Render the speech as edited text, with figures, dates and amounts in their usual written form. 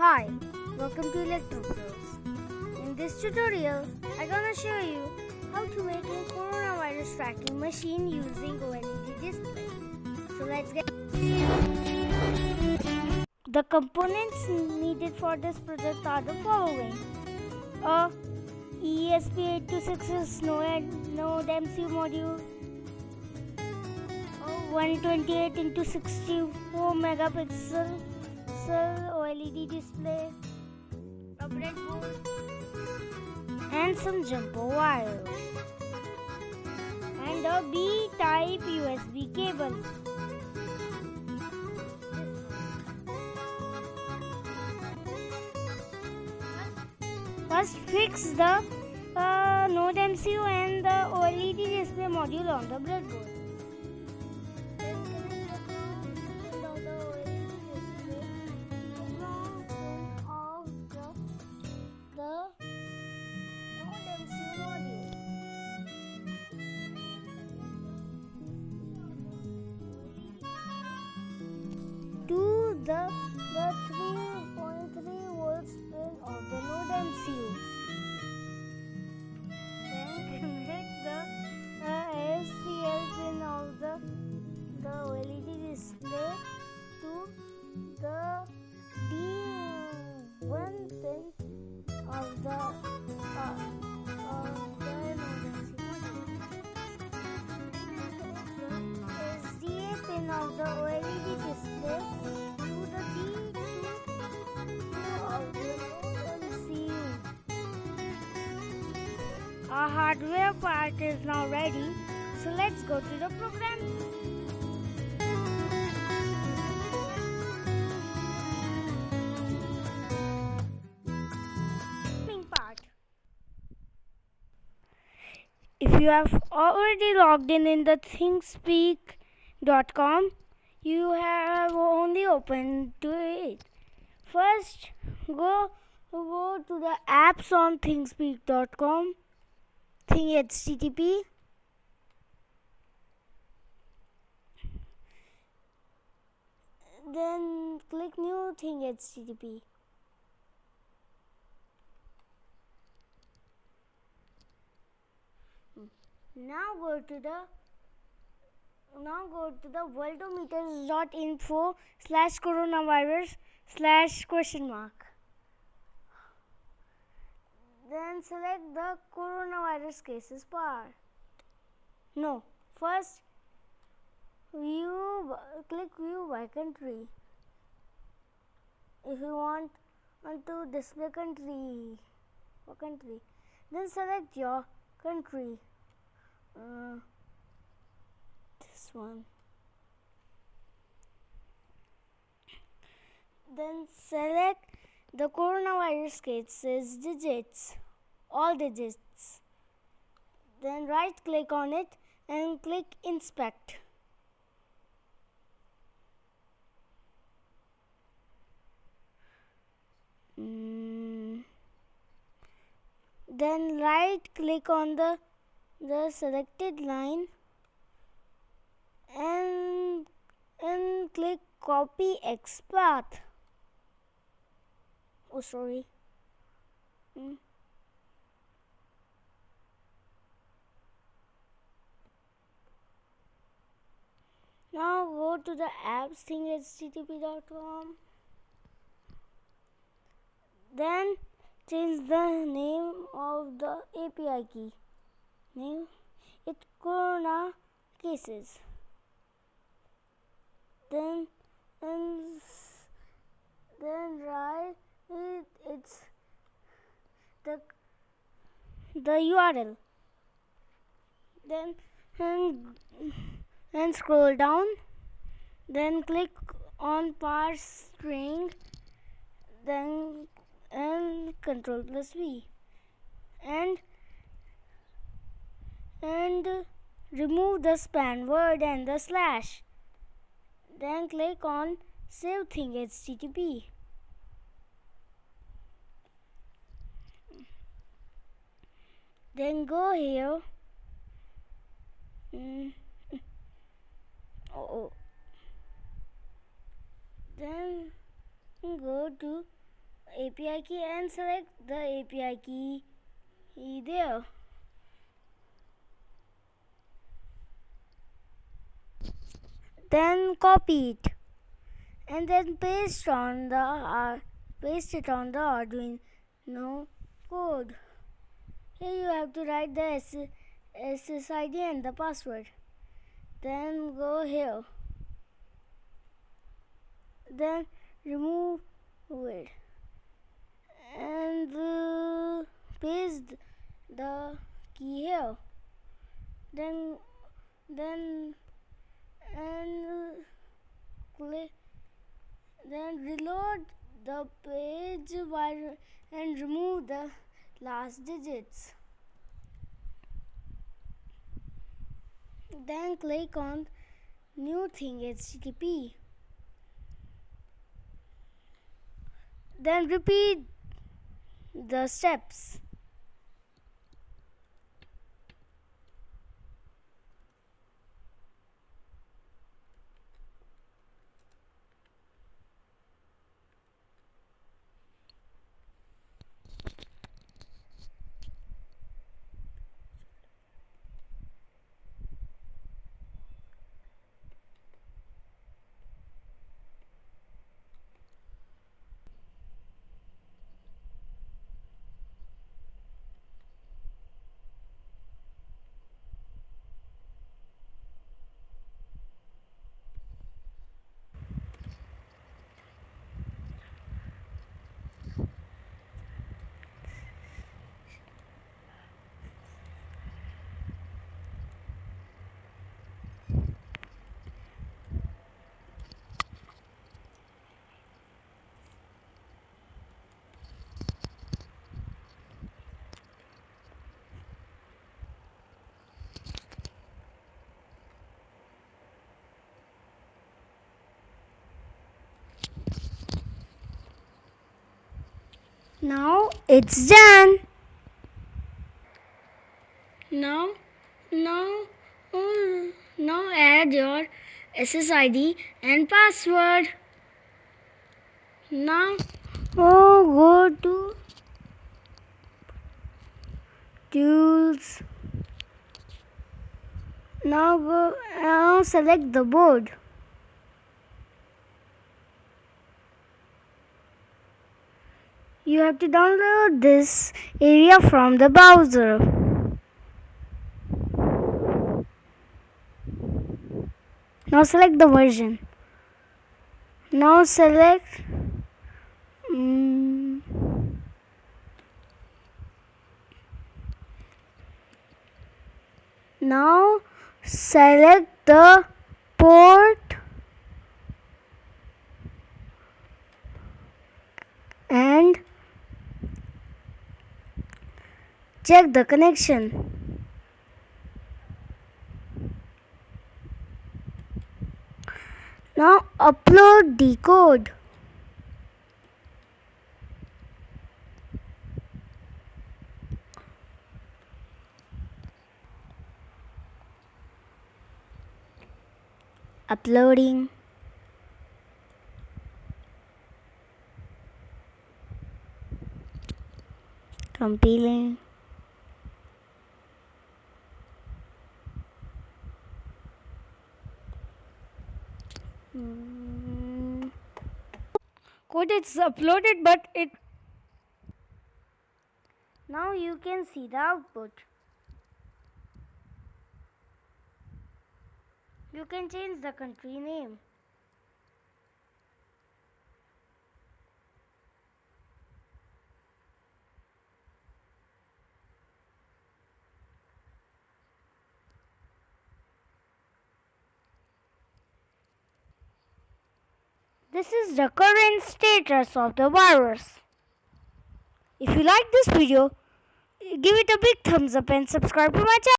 Hi, welcome to Electro Pros. In this tutorial, I'm gonna show you how to make a coronavirus tracking machine using OLED display. So let's get. The components needed for this project are the following: a ESP8266 Nodemcu module, a 128 into 64 megapixel OLED display, a breadboard, and some jumper wire, and a B-type USB cable. First, fix the Nodemcu and the OLED display module on the breadboard. To the 3.3 volts pin of the Nodemcu. Then connect the SCL pin of the OLED display to the D1 pin of the Nodemcu. The SDA pin of the OLED display to the D2 of the Nodemcu. Our hardware part is now ready, so let's go to the program. Part. If you have already logged in the Thingspeak.com, you have only opened to it. First, go to the apps on Thingspeak.com, HTTP. Then click new HTTP. Now go to the worldometers.info/coronavirus/?. Then select the coronavirus cases part. No, first click view by country. If you want to display country, then select your country. This one. Then select the coronavirus cases digits, all digits. Then right click on it and click inspect. Then right click on the selected line and click copy X path. Oh, sorry. Now go to the apps http.com. Then change the name of the API key. Name it Corona Cases. Then write it's the URL. Then and scroll down. Then click on parse string. Then Ctrl+V and remove the span word and the slash. Then click on save HTTP. Then go here. Then go to API key and select the API key there. Then copy it and then paste it on the Arduino code. Here you have to write the SSID and the password. Then go here. Then remove it and paste the key here. Then reload the page and remove the last digits. Then click on new thing HTTP. Then repeat the steps. Now it's done. Now add your SSID and password. Now go to Tools. Now select the board. You have to download this area from the browser. Now select the version. Now select the port and check the connection. Now upload the code. Uploading. Compiling. Code is uploaded, but now you can see the output. You can change the country name. This is the current status of the virus. If you like this video, give it a big thumbs up and subscribe to my channel.